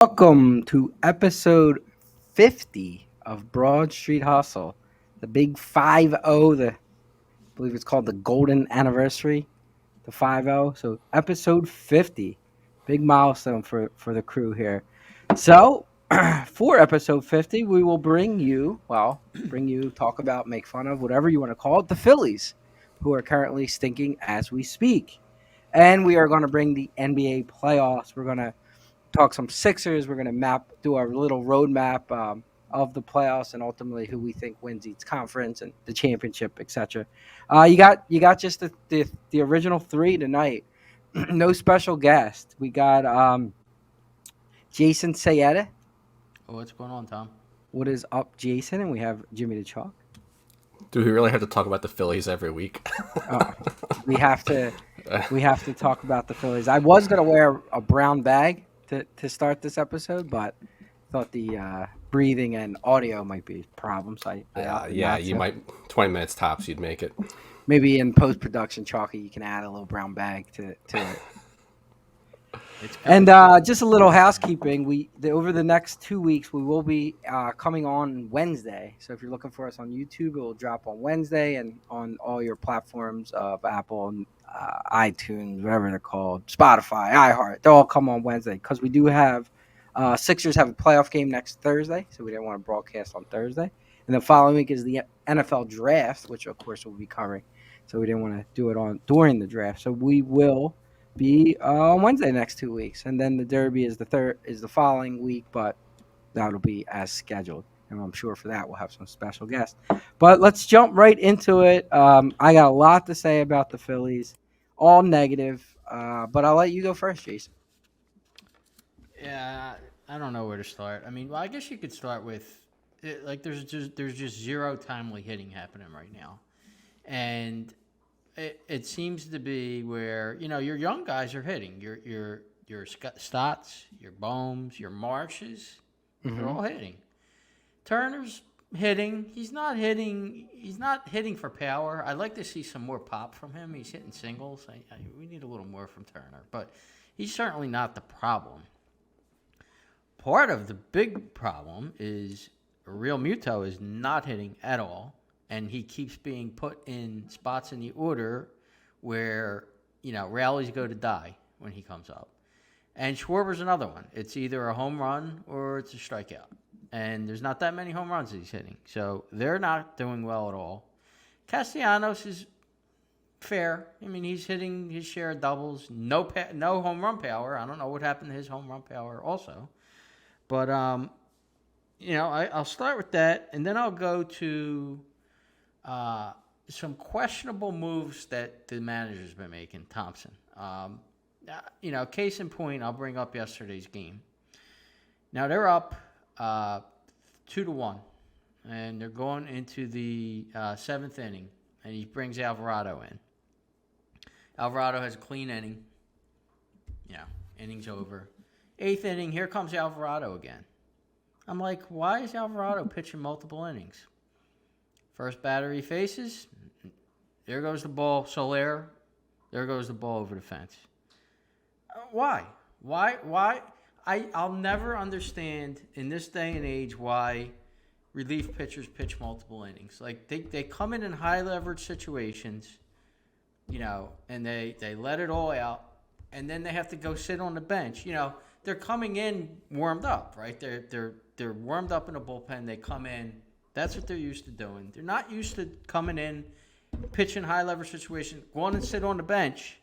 Welcome to episode 50 of Broad Street Hustle, the big 5-0, I believe it's called the golden anniversary, the 5-0. So episode 50, big milestone for the crew here. So for episode 50, we will talk about, make fun of, whatever you want to call it, the Phillies, who are currently stinking as we speak. And we are going to bring the NBA playoffs. We're going to talk some Sixers. We're going to do our little roadmap of the playoffs and ultimately who we think wins each conference and the championship, etc. You got just the original three tonight. No special guest. We got Jason Sayeda. Oh, what's going on, Tom? What is up, Jason? And we have Jimmy the Chalk. Do we really have to talk about the Phillies every week? Uh, we have to talk about the Phillies. I was gonna wear a brown bag to start this episode, but thought the breathing and audio might be a problem, so I opted yeah, not you to. might 20 minutes tops. You'd make it. Maybe in post production, Chalky, you can add a little brown bag to it. And just a little housekeeping. Over the next 2 weeks, we will be coming on Wednesday. So if you're looking for us on YouTube, it will drop on Wednesday and on all your platforms of Apple and iTunes, whatever they're called, Spotify, iHeart. They'll all come on Wednesday because we do have Sixers have a playoff game next Thursday, so we didn't want to broadcast on Thursday. And the following week is the NFL draft, which of course we'll be covering. So we didn't want to do it on during the draft. So we will be on Wednesday next 2 weeks, and then the Derby is the following week, but that'll be as scheduled. And I'm sure for that we'll have some special guests. But let's jump right into it. I got a lot to say about the Phillies, all negative. But I'll let you go first, Jason. Yeah, I don't know where to start. I mean, well, I guess you could start with there's just zero timely hitting happening right now, and it seems to be where your young guys are hitting your Stotts, your Bohms, your Marshes, they're all hitting. Turner's hitting. He's not hitting. He's not hitting for power. I'd like to see some more pop from him. He's hitting singles. We need a little more from Turner, but he's certainly not the problem. Part of the big problem is Real Muto is not hitting at all, and he keeps being put in spots in the order where rallies go to die when he comes up. And Schwarber's another one. It's either a home run or it's a strikeout. And there's not that many home runs that he's hitting. So they're not doing well at all. Castellanos is fair. I mean, he's hitting his share of doubles. No home run power. I don't know what happened to his home run power also. But, I'll start with that. And then I'll go to some questionable moves that the manager's been making, Thompson. Case in point, I'll bring up yesterday's game. Now they're up 2-1, and they're going into the seventh inning, and he brings Alvarado in. Alvarado has a clean inning. Inning's over. Eighth inning, here comes Alvarado again. I'm like, why is Alvarado pitching multiple innings? First batter he faces, there goes the ball, Soler. There goes the ball over the fence. Why? I'll never understand in this day and age why relief pitchers pitch multiple innings. Like they come in high leverage situations, and they let it all out, and then they have to go sit on the bench. They're coming in warmed up, right? They're warmed up in a bullpen. They come in. That's what they're used to doing. They're not used to coming in, pitching high leverage situation, going and sit on the bench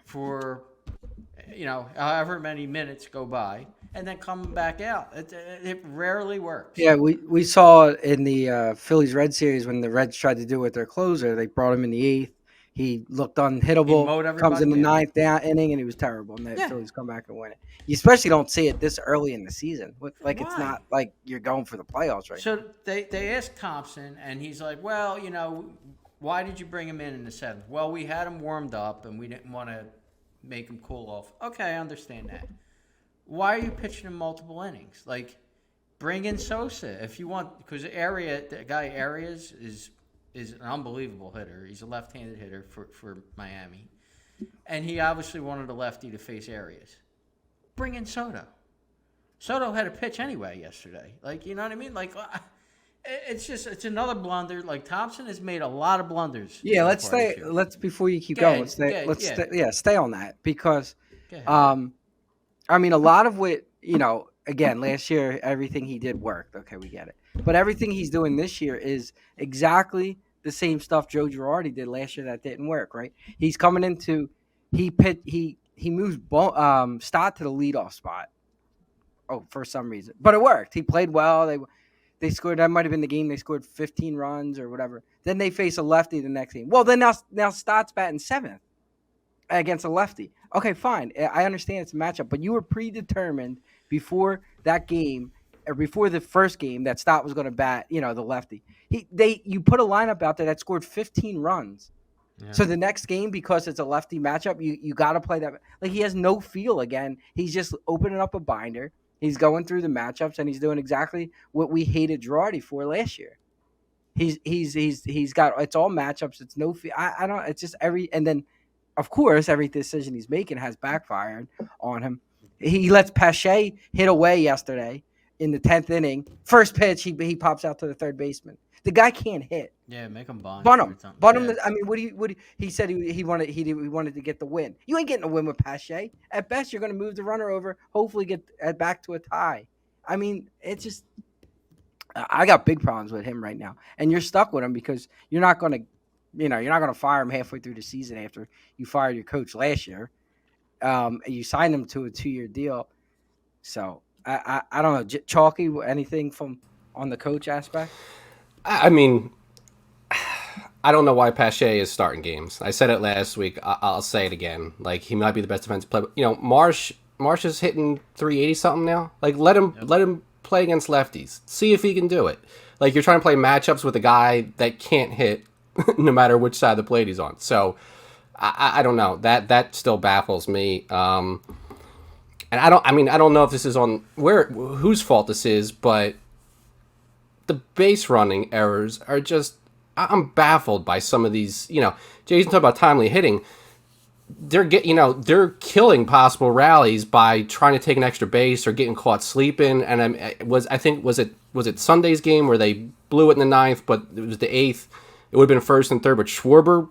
for however many minutes go by, and then coming back out. It rarely works. Yeah, we saw it in the Phillies Red series when the Reds tried to do it with their closer. They brought him in the eighth. He looked He unhittable. mowed Comes everybody in the down. ninth down inning, and he was terrible. And the Yeah. Phillies come back and win it. You especially don't see it this early in the season. Like it's Why? not like you're going for the playoffs right now. So they asked Thompson, and he's like, well, why did you bring him in the seventh? Well, we had him warmed up, and we didn't want to make him cool off. Okay, I understand that. Why are you pitching him multiple innings? Like, bring in Sosa if you want, because the guy Arias is an unbelievable hitter. He's a left-handed hitter for Miami, and he obviously wanted a lefty to face Arias. Bring in Soto. Soto had a pitch anyway yesterday. Like, you know what I mean? Like, it's another blunder. Like, Thompson has made a lot of blunders. Yeah, So let's far this stay. year. Let's before you keep Go going. ahead. Yeah. Stay on that because, Go ahead. I mean, a lot of what again, last year everything he did worked. Okay, we get it. But everything he's doing this year is exactly the same stuff Joe Girardi did last year that didn't work. Right? He's coming into he moves Stott to the leadoff spot. Oh, for some reason, but it worked. He played well. They scored. That might have been the game. They scored 15 runs or whatever. Then they face a lefty the next game. Well, then now Stott's batting seventh against a lefty. Okay, fine. I understand it's a matchup, but you were predetermined before that game or before the first game that Stott was going to bat. The lefty. You put a lineup out there that scored 15 runs. Yeah. So the next game, because it's a lefty matchup, you got to play that. Like he has no feel again. He's just opening up a binder. He's going through the matchups and he's doing exactly what we hated Girardi for last year. He's got it's all matchups. It's no feel. I don't. It's just and then, of course, every decision he's making has backfired on him. He lets Pache hit away yesterday in the 10th inning. First pitch, he pops out to the third baseman. The guy can't hit. Yeah, make him bunt. Bunt him. Yeah. I mean, what do you? He said he wanted to get the win. You ain't getting a win with Pache. At best, you're going to move the runner over. Hopefully, get back to a tie. I mean, it's just. I got big problems with him right now, and you're stuck with him because you're not going to, you're not going to fire him halfway through the season after you fired your coach last year. You signed him to a 2-year deal, so I don't know. Chalky, anything from on the coach aspect? I mean, I don't know why Pache is starting games. I said it last week. I'll say it again. Like he might be the best defensive player. Marsh is hitting 380 something now. Like let him play against lefties. See if he can do it. Like you're trying to play matchups with a guy that can't hit no matter which side of the plate he's on. So I don't know. That still baffles me. And I don't know if this is on whose fault this is, but the base running errors are just. I'm baffled by some of these. Jason talked about timely hitting. They're killing possible rallies by trying to take an extra base or getting caught sleeping. And was it Sunday's game where they blew it in the 9th, but it was the 8th. It would have been first and third, but Schwarber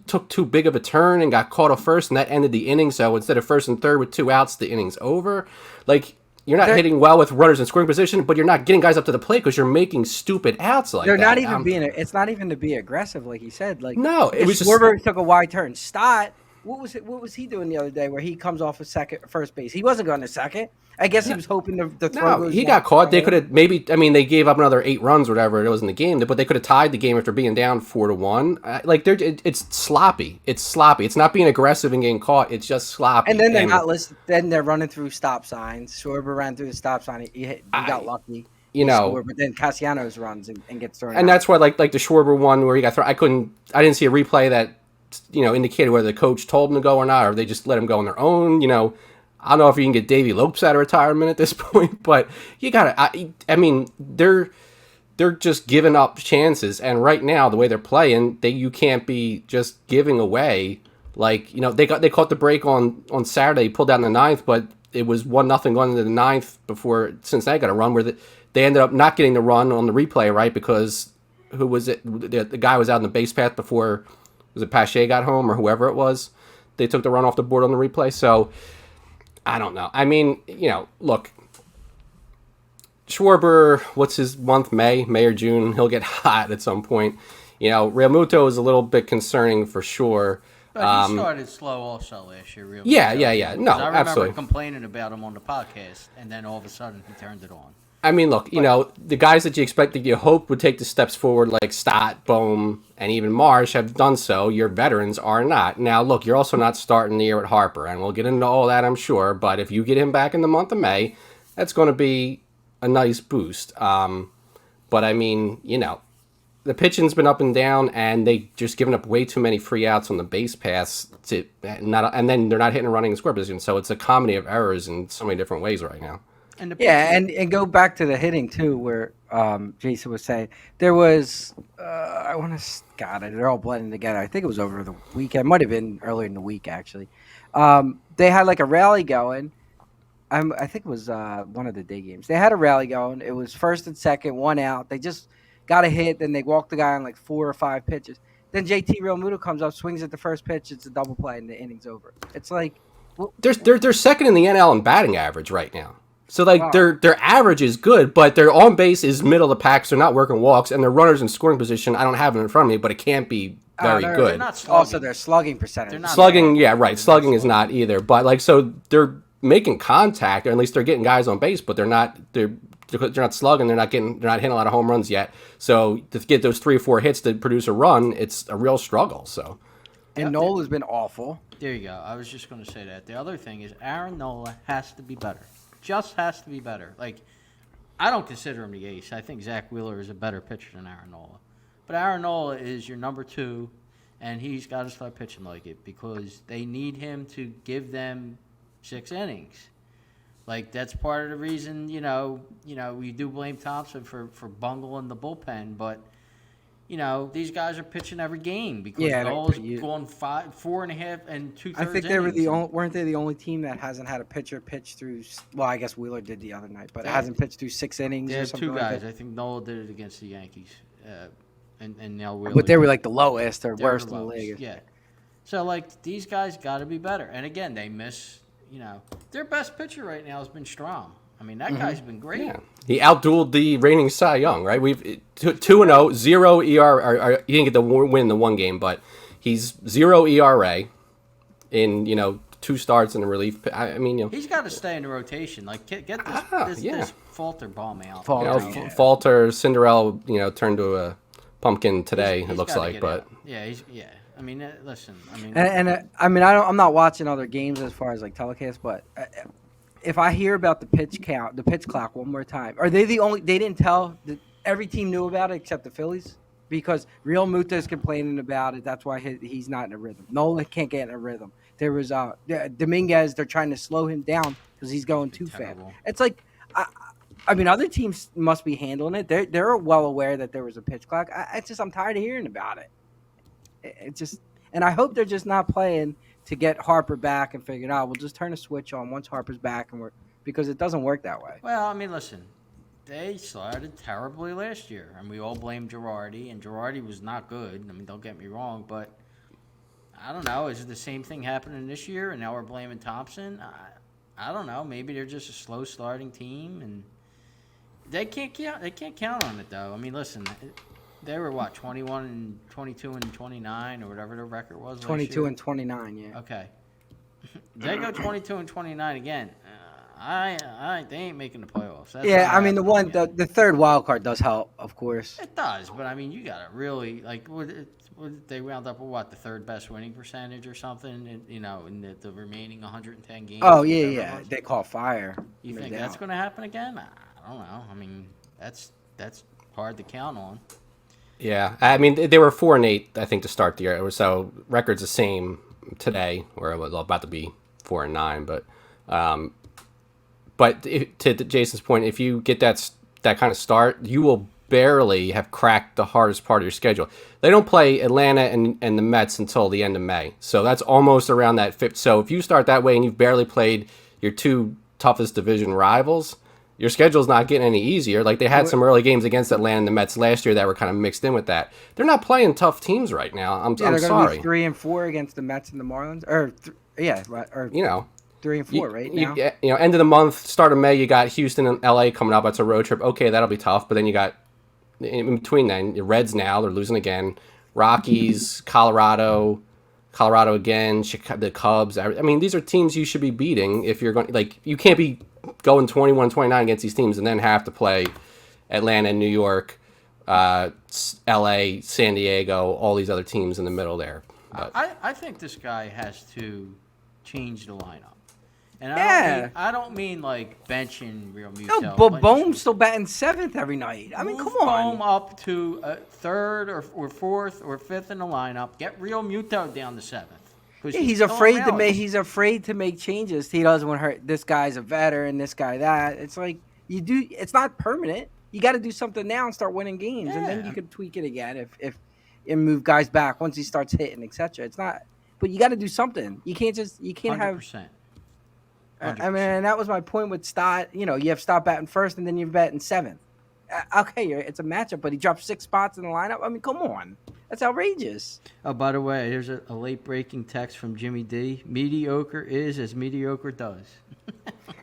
took too big of a turn and got caught off first, and that ended the inning. So instead of first and third with 2 outs, the inning's over. Like. You're not hitting well with runners in scoring position, but you're not getting guys up to the plate because you're making stupid outs like that. They're not even it's not even to be aggressive, like he said. Like no, it was Schwarber took a wide turn. Stott, what was he doing the other day where he comes off first base? He wasn't going to second. I guess he was hoping the throw. No, he got caught. They could have they gave up another 8 runs, or whatever it was in the game, but they could have tied the game after being down 4-1. It's sloppy. It's sloppy. It's not being aggressive and getting caught. It's just sloppy. And then they're not listening. Then they're running through stop signs. Schwarber ran through the stop sign. He got lucky. Scored, but then Castellanos runs and gets thrown. And out. that's why, like the Schwarber one where he got thrown. I didn't see a replay that indicated whether the coach told him to go or not, or they just let him go on their own. I don't know if you can get Davey Lopes out of retirement at this point, but you gotta. I mean, they're just giving up chances, and right now the way they're playing, you can't be just giving away. Like they caught the break on Saturday, pulled out in the 9th, but it was 1-0 going into the 9th before Cincinnati got a run where they ended up not getting the run on the replay, right? Because who was it? The guy was out in the base path before. Was it Pache got home or whoever it was? They took the run off the board on the replay, so. I don't know. I mean, look, Schwarber, what's his month? May or June? He'll get hot at some point. Realmuto is a little bit concerning for sure. But he started slow also last year. Realmuto. Yeah. No, I remember absolutely. complaining about him on the podcast, and then all of a sudden he turned it on. I mean, look, the guys that you expect that you hope would take the steps forward, like Stott, Bohm, and even Marsh, have done so. Your veterans are not. Now, look, you're also not starting the year at Harper, and we'll get into all that, I'm sure. But if you get him back in the month of May, that's going to be a nice boost. But I mean, the pitching's been up and down, and they just given up way too many free outs on the base paths and then they're not hitting and running in score position. So it's a comedy of errors in so many different ways right now. And go back to the hitting too, where Jason was saying there was they're all blending together. I think it was over the weekend, might have been earlier in the week actually. They had like a rally going, I think it was one of the day games. They had a rally going. It was first and second, one out. They just got a hit, then they walked the guy on like 4 or 5 pitches. Then JT Realmuto comes up, swings at the first pitch. It's a double play, and the inning's over. It's like, They're second in the NL in batting average right now. So like wow. their average is good, but their on base is middle of the pack. So they're not working walks, and their runners in scoring position. I don't have it in front of me, but it can't be very They're good. not slugging. Also, their slugging percentage. They're not Slugging, bad. yeah, right. Slugging is not either, but like so they're making contact, or at least they're getting guys on base, but they're not slugging. They're not hitting a lot of home runs yet. So to get those 3 or 4 hits to produce a run, it's a real struggle. So And Noel has been awful. There you go. I was just going to say that. The other thing is Aaron Nola has to be better. Just has to be better. Like, I don't consider him the ace. I think Zach Wheeler is a better pitcher than Aaron Nola. But Aaron Nola is your number 2, and he's got to start pitching like it because they need him to give them 6 innings. Like, that's part of the reason, we do blame Thompson for bungling the bullpen, but these guys are pitching every game because Noel's going 4.5 and 2/3. I think they were weren't they the only team that hasn't had a pitcher pitch through? Well, I guess Wheeler did the other night, but hasn't pitched through 6 innings. They or have something 2 like guys. that. I think Nola did it against the Yankees, and now Wheeler. But they were like the lowest or They were worst in the lowest, league. Yeah. So like these guys got to be better, and again they miss. Their best pitcher right now has been Strahm. I mean, that guy's been great. yeah, he outdueled the reigning Cy Young, right? We've 2-0, 0 ERA. He didn't get the win in the one game, but he's 0 ERA in 2 starts in a relief. I mean, He's got to stay in the rotation. Like, get this Falter bomb out. Falter, Cinderella, turned to a pumpkin today. He's it looks gotta like, get but out. Yeah. I mean, listen. I mean, I'm not watching other games as far as like telecast, but if I hear about the pitch count, the pitch clock one more time, are they the only? They didn't tell. Every team knew about it except the Phillies because Real Muta is complaining about it. That's why he's not in a rhythm. Nola can't get in a rhythm. There was Dominguez. They're trying to slow him down because he's going too fast. It's like. I mean, other teams must be handling it. They're well aware that there was a pitch clock. I'm tired of hearing about it. And I hope they're just not playing to get Harper back and figure it out. We'll just turn a switch on once Harper's back because it doesn't work that way. Well, I mean, listen, they started terribly last year, and we all blame Girardi, and Girardi was not good. I mean, don't get me wrong, but I don't know. Is it the same thing happening this year, and now we're blaming Thompson? I don't know. Maybe they're just a slow starting team, and they can't count on it though. I mean, listen. They were 21 and 22 and 29 or whatever the record was. 22 and 29, yeah. Okay. They go 22 and 29 again. They ain't making the playoffs. That's I mean the third wild card does help, of course. It does, but I mean you got to really they wound up with the third best winning percentage or something, in the remaining 110 games. Oh yeah. They call fire. You think that's going to happen again? I don't know. I mean that's hard to count on. Yeah, I mean they were 4-8, I think, to start the year. So record's the same today, or it was about to be 4-9. But to Jason's point, if you get that kind of start, you will barely have cracked the hardest part of your schedule. They don't play Atlanta and the Mets until the end of May, so that's almost around that fifth. So if you start that way and you've barely played your 2 toughest division rivals, your schedule's not getting any easier. Like they had some early games against Atlanta and the Mets last year that were kind of mixed in with that. They're not playing tough teams right now. I'm they're sorry. Be 3 and 4 against the Mets and the Marlins, or 3 and 4 right now. End of the month, start of May, you got Houston and LA coming up. That's a road trip. Okay, that'll be tough. But then you got in between then, the Reds now they're losing again. Rockies, Colorado again, the Cubs. I mean, these are teams you should be beating if you're going. Like you can't be going 21-29 against these teams and then have to play Atlanta, New York, LA, San Diego, all these other teams in the middle there. But I think this guy has to change the lineup. And I don't mean like benching Real Muto. No, but Bohm's still batting 7th every night. I mean, come on. Bohm up to 3rd or 4th or 5th in the lineup. Get Real Muto down to 7th. Yeah, he's afraid to make changes. He doesn't want to hurt this guy's a veteran, this guy that. It's like it's not permanent. You got to do something now and start winning games, and then you can tweak it again if and move guys back once he starts hitting, etc. It's not, but you got to do something. You can't 100%. have. I mean, and that was my point with Stott. You know, you have Stott batting first, and then you bat in seventh. Okay, it's a matchup, but he dropped 6 spots in the lineup. I mean, come on, that's outrageous. Oh, by the way, here's a late breaking text from Jimmy D. Mediocre is as mediocre does.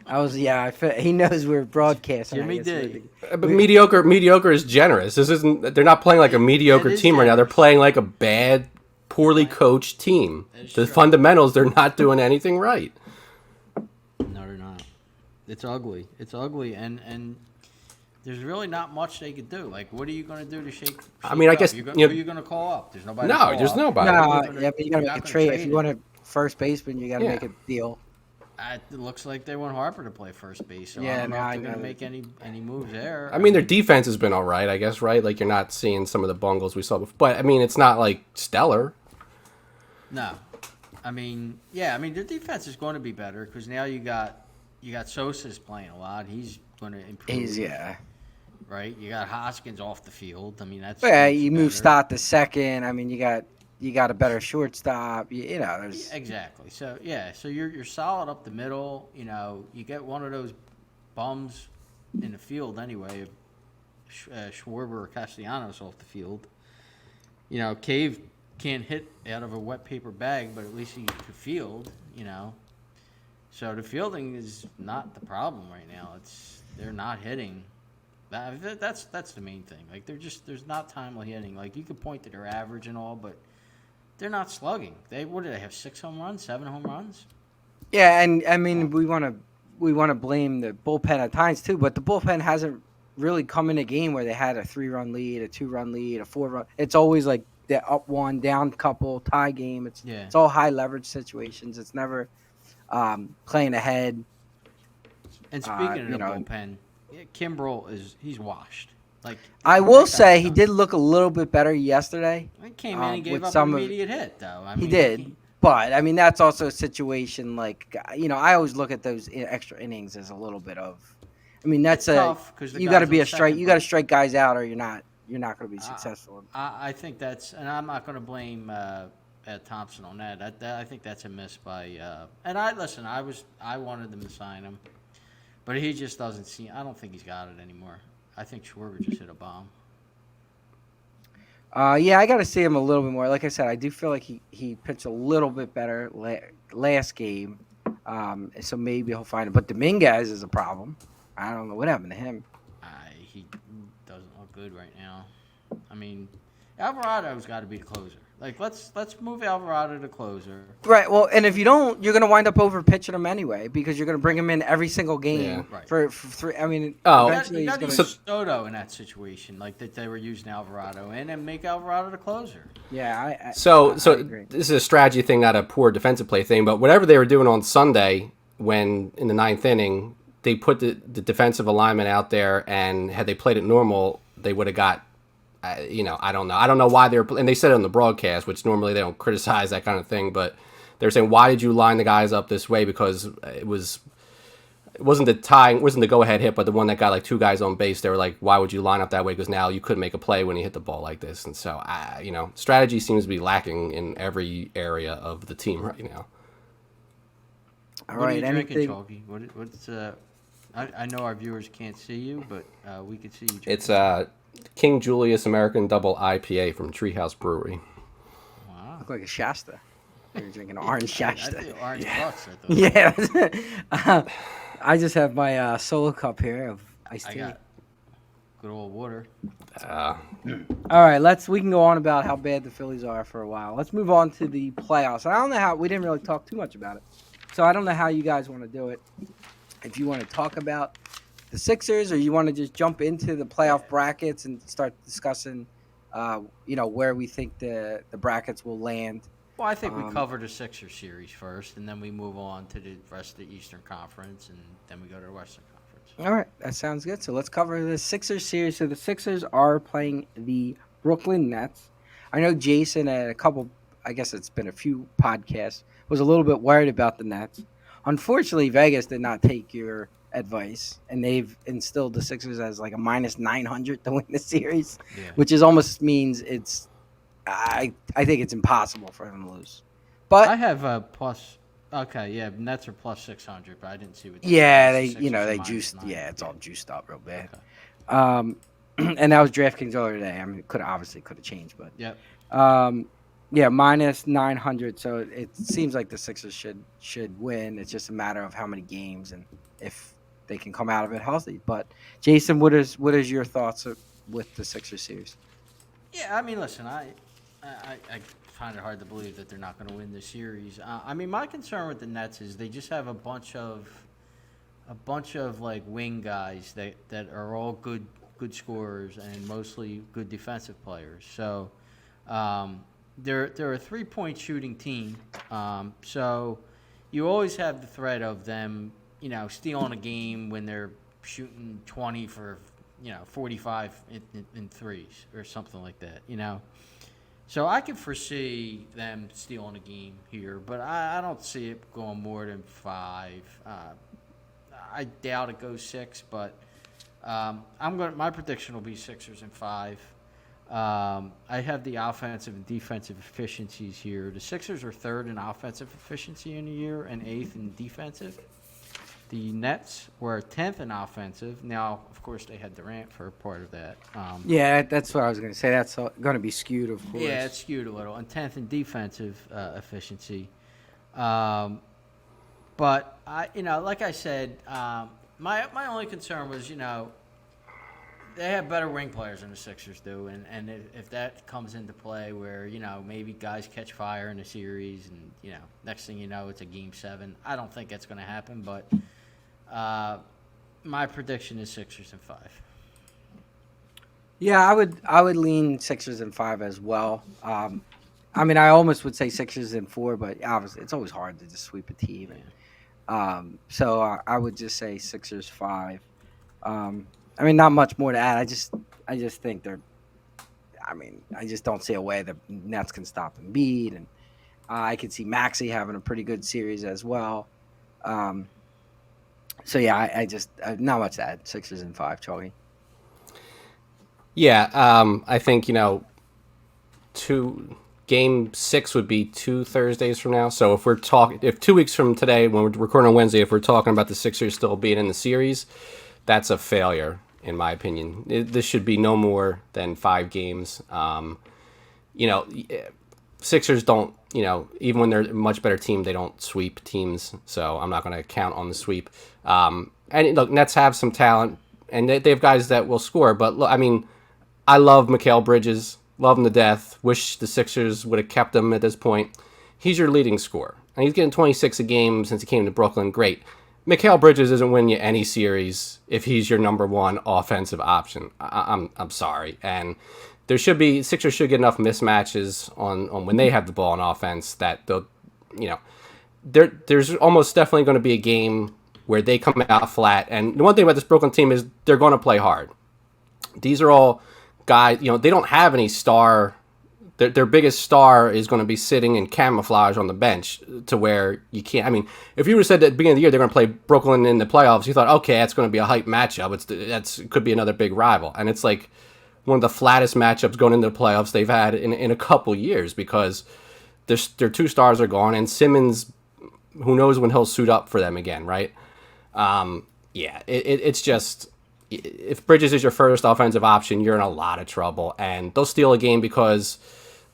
He knows we're broadcasting. Jimmy D. But mediocre is generous. This isn't. They're not playing like a mediocre team right now. They're playing like a bad, poorly coached team. The fundamentals, they're not doing anything right. No, they're not. It's ugly. It's ugly, and there's really not much they could do. Like, what are you going to do to shake I mean, I guess who are you going to call up? There's nobody. No, there's nobody. No, but you got to make a trade. If you want a first baseman, you got to make a deal. It looks like they want Harper to play first base. So Yeah, I don't know if I they're going to make any moves there. I mean, their defense has been all right, I guess, right? Like, you're not seeing some of the bungles we saw before. But, I mean, it's not, like, stellar. No. I mean, their defense is going to be better because now you got Sosa's playing a lot. He's going to improve. Right? You got Hoskins off the field. I mean, that's you move Stott to second. I mean, you got a better shortstop. You know, there's exactly. So you're solid up the middle. You know, you get one of those bums in the field anyway. Schwarber or Castellanos off the field. You know, Cave can't hit out of a wet paper bag, but at least he can field. You know, so the fielding is not the problem right now. They're not hitting. That's the main thing. Like there's not timely hitting. Like you could point to their average and all, but they're not slugging. What did they have? 6 home runs, 7 home runs? Yeah, and I mean we want to blame the bullpen at times too, but the bullpen hasn't really come in a game where they had a 3-run lead, a 2-run lead, a 4-run. It's always like the up one, down couple, tie game. It's all high leverage situations. It's never playing ahead. And speaking of the bullpen, Kimbrel he's washed. Like I will say, he did look a little bit better yesterday. He came in and gave up an immediate hit, though. He did, but I mean that's also a situation like I always look at those extra innings as a little bit of. I mean that's tough you got to be a strike. You got to strike guys out, or you're not going to be successful. I think that's, and I'm not going to blame Ed Thompson on that. I think that's a miss by. And I wanted them to sign him. But he just doesn't see. I don't think he's got it anymore. I think Schwarber just hit a bomb. Yeah, I got to see him a little bit more. Like I said, I do feel like he pitched a little bit better last game. So maybe he'll find it. But Dominguez is a problem. I don't know what happened to him. He doesn't look good right now. I mean, Alvarado's got to be the closer. Like, let's move Alvarado to closer. Right. Well, and if you don't, you're going to wind up over pitching him anyway because you're going to bring him in every single game for 3. I mean, eventually you got to he's use Soto in that situation, like that they were using Alvarado in, and make Alvarado the closer. Yeah. I agree. This is a strategy thing, not a poor defensive play thing. But whatever they were doing on Sunday, when in the 9th inning, they put the defensive alignment out there, and had they played it normal, they would have got. I don't know. I don't know why and they said it on the broadcast, which normally they don't criticize that kind of thing, but they're saying, why did you line the guys up this way? Because it wasn't the go-ahead hit, but the one that got like 2 guys on base. They were like, why would you line up that way? Because now you couldn't make a play when you hit the ball like this. And so, strategy seems to be lacking in every area of the team right now. All what right, are you drinking, Chalky? What's I know our viewers can't see you, but we could see you drinking. It's King Julius American Double IPA from Treehouse Brewery. Wow. Look like a Shasta. You're drinking an orange Shasta. I think orange bucks. Yeah. I just have my solo cup here of iced tea. I got good old water. All right, we can go on about how bad the Phillies are for a while. Let's move on to the playoffs. I don't know how we didn't really talk too much about it, so I don't know how you guys want to do it. If you want to talk about the Sixers, or you want to just jump into the playoff brackets and start discussing, where we think the brackets will land. Well, I think we cover the Sixers series first, and then we move on to the rest of the Eastern Conference, and then we go to the Western Conference. All right, that sounds good. So let's cover the Sixers series. So the Sixers are playing the Brooklyn Nets. I know Jason at I guess it's been a few podcasts, was a little bit worried about the Nets. Unfortunately, Vegas did not take your advice, and they've instilled the Sixers as like a minus 900 to win the series, which is almost means I think it's impossible for them to lose. But I have a plus Okay, yeah, Nets are plus 600, but I didn't see what. Yeah, The they Sixers are they minus juiced. 9. Yeah, it's all juiced up real bad. Okay. Um, and that was DraftKings earlier today. I mean, it could have changed, but Yep. um, yeah, minus 900. So it seems like the Sixers should win. It's just a matter of how many games and if they can come out of it healthy. But Jason, what is your thoughts with the Sixers series? Yeah, I mean, listen, I find it hard to believe that they're not going to win the series. I mean, my concern with the Nets is they just have a bunch of like wing guys that are all good scorers and mostly good defensive players. So they're a 3-point shooting team. So you always have the threat of them, stealing a game when they're shooting 20 for 45 in threes or something like that. So I can foresee them stealing a game here, but I don't see it going more than 5. I doubt it goes 6, but my prediction will be Sixers in 5. I have the offensive and defensive efficiencies here. The Sixers are 3rd in offensive efficiency in the year and 8th in defensive. The Nets were 10th in offensive. Now, of course, they had Durant for part of that. Yeah, that's what I was going to say. That's going to be skewed, of course. Yeah, it's skewed a little. And 10th in defensive efficiency. But like I said, my only concern was, they have better wing players than the Sixers do, and if that comes into play, where maybe guys catch fire in the series, and next thing you know, it's a Game 7. I don't think that's going to happen, but my prediction is Sixers in 5. Yeah, I would lean Sixers in 5 as well. I mean, I almost would say Sixers in 4, but obviously it's always hard to just sweep a team. So I would just say Sixers 5. I mean, not much more to add. I just think they're. I mean, I just don't see a way the Nets can stop Embiid, and I could see Maxey having a pretty good series as well. So yeah, I just not much to add. Sixers in 5, Charlie. Yeah, I think Game 6 would be 2 Thursdays from now. So if 2 weeks from today, when we're recording on Wednesday, if we're talking about the Sixers still being in the series, that's a failure in my opinion. This should be no more than 5 games. Sixers don't, even when they're a much better team, they don't sweep teams. So I'm not going to count on the sweep. And look, Nets have some talent, and they have guys that will score. But look, I mean, I love Mikal Bridges, love him to death. Wish the Sixers would have kept him at this point. He's your leading scorer, and he's getting 26 a game since he came to Brooklyn. Great. Mikal Bridges isn't winning you any series if he's your number 1 offensive option. I'm sorry, and Sixers should get enough mismatches on when they have the ball on offense that they'll, there's almost definitely going to be a game where they come out flat. And the one thing about this Brooklyn team is they're going to play hard. These are all guys, they don't have any star. Their biggest star is going to be sitting in camouflage on the bench to where you can't. I mean, if you would have said at the beginning of the year they're going to play Brooklyn in the playoffs, you thought, okay, that's going to be a hype matchup. It could be another big rival. And it's like one of the flattest matchups going into the playoffs they've had in a couple years because their 2 stars are gone. And Simmons, who knows when he'll suit up for them again, right? It's just... If Bridges is your first offensive option, you're in a lot of trouble. And they'll steal a game because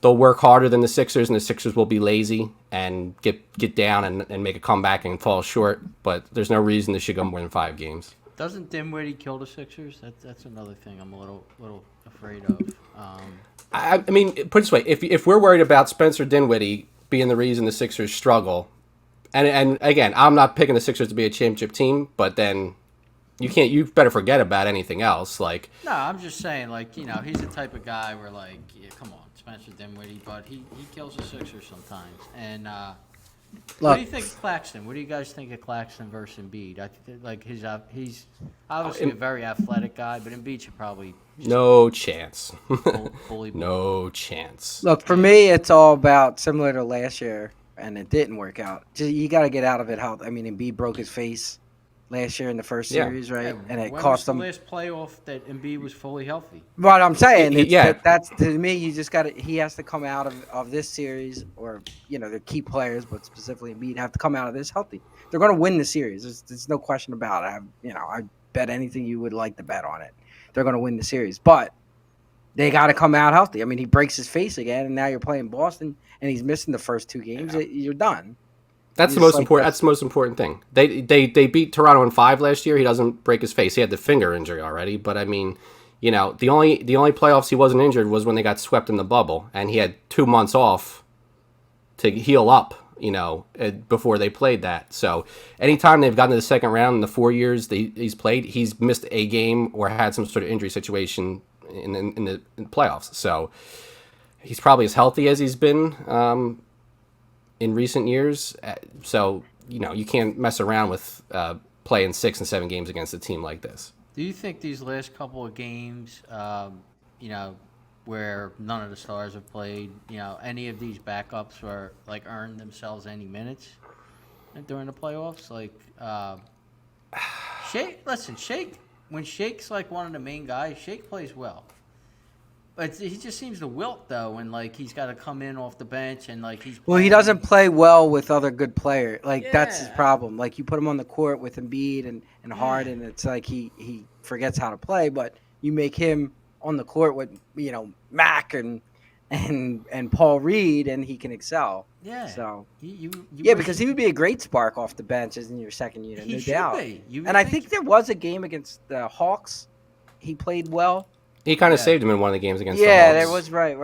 they'll work harder than the Sixers, and the Sixers will be lazy and get down and make a comeback and fall short. But there's no reason they should go more than 5 games. Doesn't Dinwiddie kill the Sixers? That's another thing I'm a little afraid of. I mean, put it this way: if we're worried about Spencer Dinwiddie being the reason the Sixers struggle, and again, I'm not picking the Sixers to be a championship team, but then you better forget about anything else. Like, no, I'm just saying, he's the type of guy where, come on, Spencer Dinwiddie, but he kills the Sixers sometimes. And what do you think of Claxton? What do you guys think of Claxton versus Embiid? I think he's obviously a very athletic guy, but Embiid should probably no chance. bully. No chance. Look, for me, it's all about similar to last year, and it didn't work out. You got to get out of it. I mean, Embiid broke his face last year in the first Yeah. series, right? Yeah, And it when was cost the them. last playoff that Embiid was fully healthy? What I'm saying, Yeah. that's to me. You just got to. He has to come out of this series, or the key players, but specifically Embiid, have to come out of this healthy. They're going to win the series. There's no question about it. I bet anything you would like to bet on it. They're going to win the series, but they got to come out healthy. I mean, he breaks his face again, and now you're playing Boston, and he's missing the first two games. You're done. That's the most important. That's the most important thing. They beat Toronto in 5 last year. He doesn't break his face. He had the finger injury already. But I mean, the only playoffs he wasn't injured was when they got swept in the bubble, and he had 2 months off to heal up. Before they played that. So anytime they've gotten to the second round in the 4 years he's played, he's missed a game or had some sort of injury situation in the playoffs. So he's probably as healthy as he's been in recent years. So you can't mess around with playing 6 and 7 games against a team like this. Do you think these last couple of games, where none of the stars have played, any of these backups are earned themselves any minutes during the playoffs? Shake. When Shake's one of the main guys, Shake plays well. But he just seems to wilt though, when he's got to come in off the bench and he's. Well, he doesn't play well with other good players. That's his Yeah. problem. You put him on the court with Embiid and Harden, it's he forgets how to play. But you make him on the court with Mac and Paul Reed, and he can excel. Yeah. So You because he would be a great spark off the bench as in your second unit, He no should doubt. be. And I think there was a game against the Hawks. He played well. He kind of Yeah. saved him in one of the games against the Yeah, Hawks. there was right.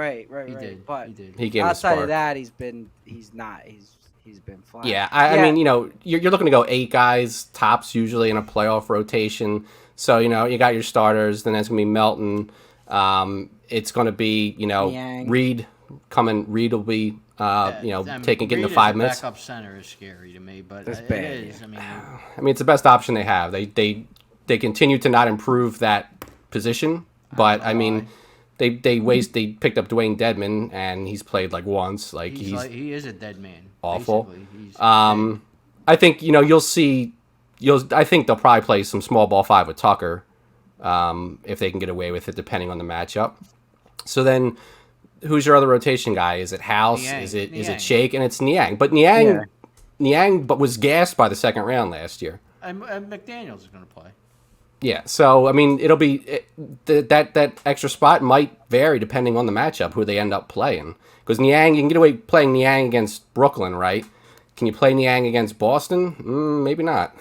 He did. But He did. He gave him a outside spark. of that, he's been flat. Yeah, I mean, you're looking to go 8 guys tops usually in a playoff rotation. So, you got your starters, then that's going to be Melton. It's going to be, Niang. Reed coming. Reed will be, getting the Reed 5 as a minutes. backup center is scary to me, but That's it bad, is. yeah. I mean, it's the best option they have. They continue to not improve that position, but I mean, they picked up Dwayne Dedman and he's played once. He is a dead man. Awful. Basically. He's I think I think they'll probably play some small ball 5 with Tucker, if they can get away with it, depending on the matchup. So then, who's your other rotation guy? Is it House? Niang. Is it Niang. Shake? And it's Niang. But Niang, was gassed by the second round last year. and McDaniels is going to play. Yeah, so I mean, it'll be that extra spot might vary depending on the matchup, who they end up playing. Because Niang, you can get away playing Niang against Brooklyn, right? Can you play Niang against Boston? Maybe not.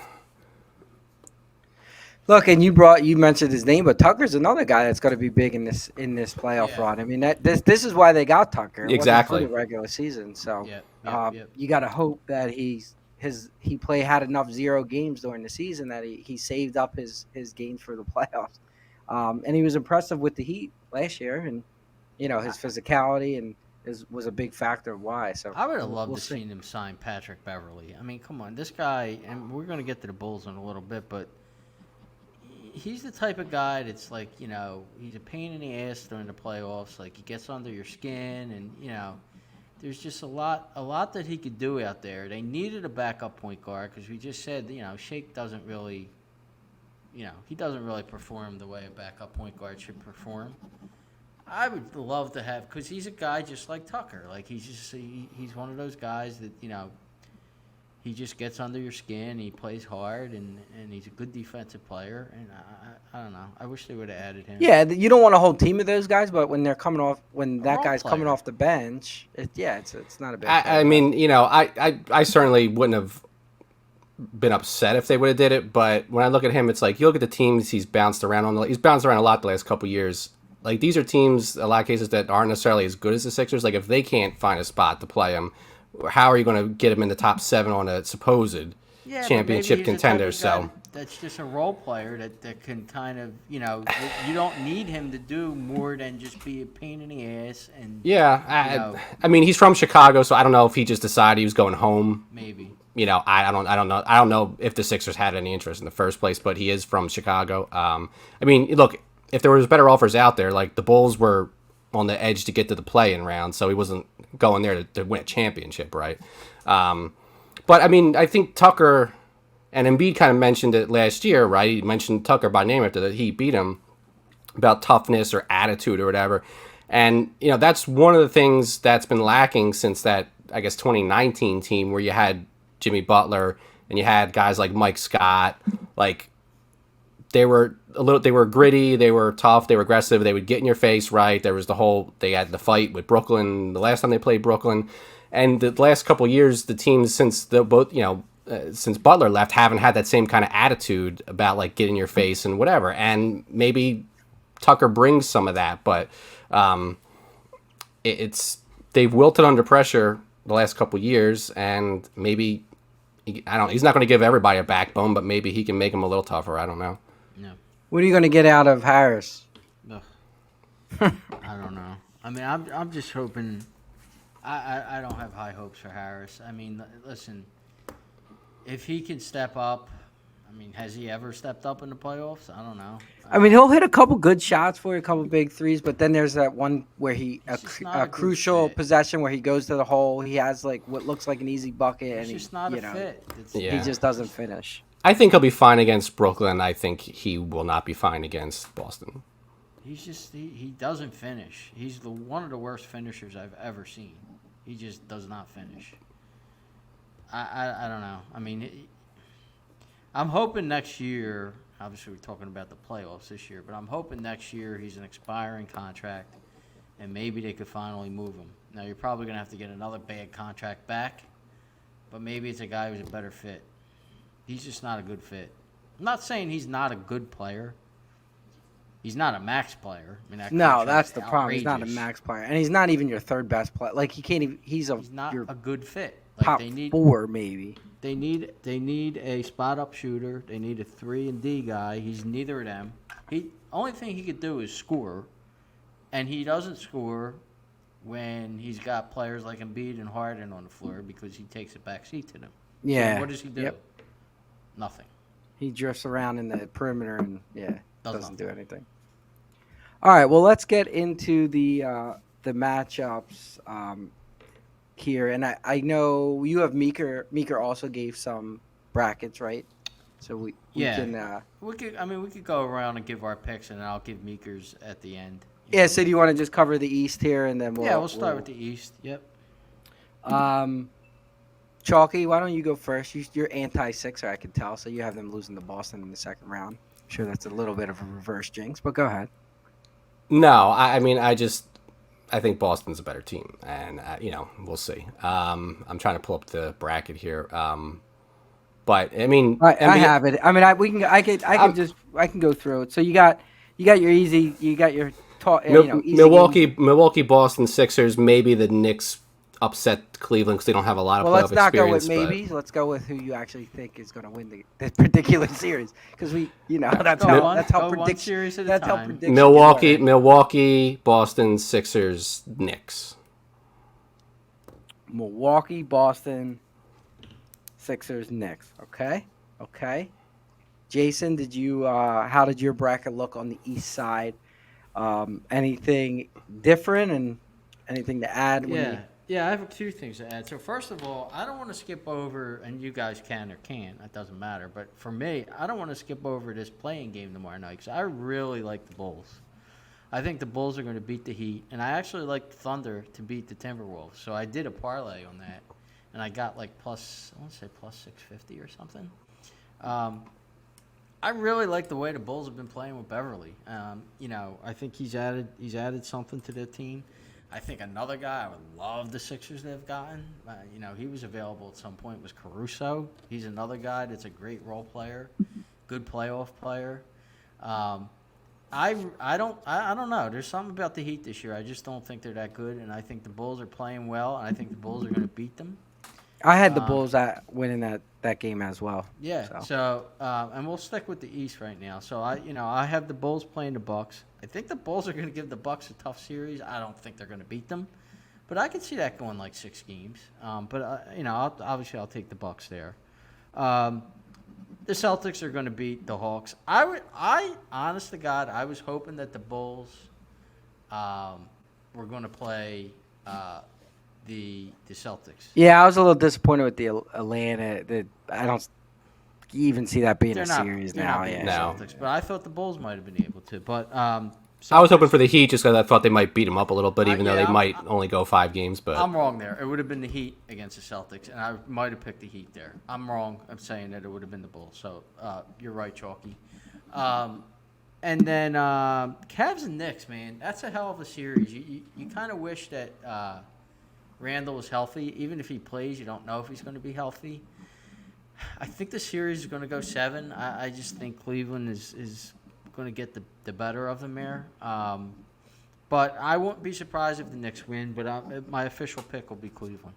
Look, and you mentioned his name, but Tucker's another guy that's going to be big in this playoff run. I mean, this is why they got Tucker. It wasn't Exactly. for the regular season. So Yep. you got to hope that he had enough 0 games during the season that he saved up his games for the playoffs. And he was impressive with the Heat last year, and his physicality and was a big factor of why. So I would have loved we'll to see. seen him sign Patrick Beverly. I mean, come on, this guy, and we're going to get to the Bulls in a little bit, but he's the type of guy that's he's a pain in the ass during the playoffs. He gets under your skin, and there's just a lot that he could do out there. They needed a backup point guard because we just said Shake doesn't really, he doesn't really perform the way a backup point guard should perform. I would love to have, because he's a guy just like Tucker. He's one of those guys that he just gets under your skin. He plays hard, and he's a good defensive player. And I don't know. I wish they would have added him. Yeah, you don't want a whole team of those guys, but when that role guy's coming player. off the bench, it's not a bad. I mean, I certainly wouldn't have been upset if they would have did it, but when I look at him, it's you look at the teams he's bounced around on. He's bounced around a lot the last couple years. These are teams, a lot of cases, that aren't necessarily as good as the Sixers. If they can't find a spot to play him, how are you going to get him in the top 7 on a supposed championship contender? So that's just a role player that can kind of you don't need him to do more than just be a pain in the ass and I mean, he's from Chicago, so I don't know if he just decided he was going home. maybe. I don't know if the Sixers had any interest in the first place, but he is from Chicago. I mean, look, if there was better offers out there, the Bulls were on the edge to get to the play-in round, so he wasn't going there to win a championship, right? But I mean, I think Tucker And Embiid kind of mentioned it last year, right? He mentioned Tucker by name after the Heat beat him about toughness or attitude or whatever. And, that's one of the things that's been lacking since that, I guess, 2019 team where you had Jimmy Butler and you had guys like Mike Scott. Like, they were gritty, they were tough, they were aggressive, they would get in your face, right? There was they had the fight with Brooklyn the last time they played Brooklyn. And the last couple of years, the teams since since Butler left haven't had that same kind of attitude about like get in your face and whatever. And maybe Tucker brings some of that, but they've wilted under pressure the last couple of years, and maybe he's not going to give everybody a backbone, but maybe he can make them a little tougher. I don't know. No. What are you going to get out of Harris? Ugh. I don't know. I mean, I'm just hoping. I don't have high hopes for Harris. I mean, listen, if he can step up, I mean, has he ever stepped up in the playoffs? I don't know. I mean, he'll hit a couple good shots for you, a couple big threes, but then there's that one where a crucial possession where he goes to the hole. He has like what looks like an easy bucket, and just not a fit. He just doesn't finish. I think he'll be fine against Brooklyn. I think he will not be fine against Boston. He's just he doesn't finish. He's one of the worst finishers I've ever seen. He just does not finish. I don't know. I mean, I'm hoping next year. Obviously, we're talking about the playoffs this year, but I'm hoping next year he's an expiring contract, and maybe they could finally move him. Now, you're probably going to have to get another bad contract back, but maybe it's a guy who's a better fit. He's just not a good fit. I'm not saying he's not a good player. He's not a max player. I mean, that's the problem. He's not a max player, and he's not even your third best player. Like he can't even. He's not a good fit. Like top 4 maybe. They need a spot up shooter. They need a 3-and-D guy. He's neither of them. Only thing he could do is score, and he doesn't score when he's got players like Embiid and Harden on the floor because he takes a back seat to them. Yeah. So what does he do? Yep. Nothing. He drifts around in the perimeter and doesn't do anything. All right, well, let's get into the matchups here, and I know you have Meeker. Meeker also gave some brackets, right? So we can. We could go around and give our picks, and I'll give Meeker's at the end. Yeah. So do you want to just cover the East here, and then we'll start with the East. Yep. Chalky, why don't you go first? You're anti-Sixer, I can tell, so you have them losing to Boston in the second round. I'm sure that's a little bit of a reverse jinx, but go ahead. No, I think Boston's a better team, and we'll see. I'm trying to pull up the bracket here, but I mean, I have it. I mean, I can go through it. So you got your easy, you got your easy Milwaukee, Boston, Sixers, maybe the Knicks upset Cleveland because they don't have a lot of playoff experience. Let's not go with maybes. Let's go with who you actually think is going to win this particular series, because that's how prediction. Milwaukee, Boston, Sixers, Knicks. Milwaukee, Boston, Sixers, Knicks. Okay. Jason, how did your bracket look on the East side? Anything different and anything to add? Yeah, I have 2 things to add. So first of all, I don't want to skip over, and you guys can or can't, that doesn't matter. But for me, I don't want to skip over this playing game tomorrow night because I really like the Bulls. I think the Bulls are going to beat the Heat, and I actually like Thunder to beat the Timberwolves. So I did a parlay on that, and I got like plus 650 or something. I really like the way the Bulls have been playing with Beverly. I think he's added something to their team. I think another guy I would love the Sixers they've gotten. He was available at some point, was Caruso. He's another guy that's a great role player, good playoff player. I don't know. There's something about the Heat this year. I just don't think they're that good, and I think the Bulls are playing well, and I think the Bulls are going to beat them. I had the Bulls winning that game as well. Yeah. So and we'll stick with the East right now. So I have the Bulls playing the Bucks. I think the Bulls are going to give the Bucks a tough series. I don't think they're going to beat them, but I could see that going like 6 games. Obviously I'll take the Bucks there. The Celtics are going to beat the Hawks. I honest to God, I was hoping that the Bulls were going to play the Celtics. Yeah, I was a little disappointed with the Atlanta. I don't you even see that being They're a not. series They're now. not beating Yeah. the Celtics, but I thought the Bulls might have been able to. But I was hoping for the Heat just because I thought they might beat them up a little bit, even though they yeah, might only go 5 games. But I'm wrong there. It would have been the Heat against the Celtics, and I might have picked the Heat there. I'm wrong. I'm saying that it would have been the Bulls. So you're right, Chalky. And then Cavs and Knicks, man, that's a hell of a series. You kind of wish that Randall was healthy. Even if he plays, you don't know if he's going to be healthy. I think the series is going to go 7. I just think Cleveland is going to get the better of them there. But I won't be surprised if the Knicks win. But my official pick will be Cleveland.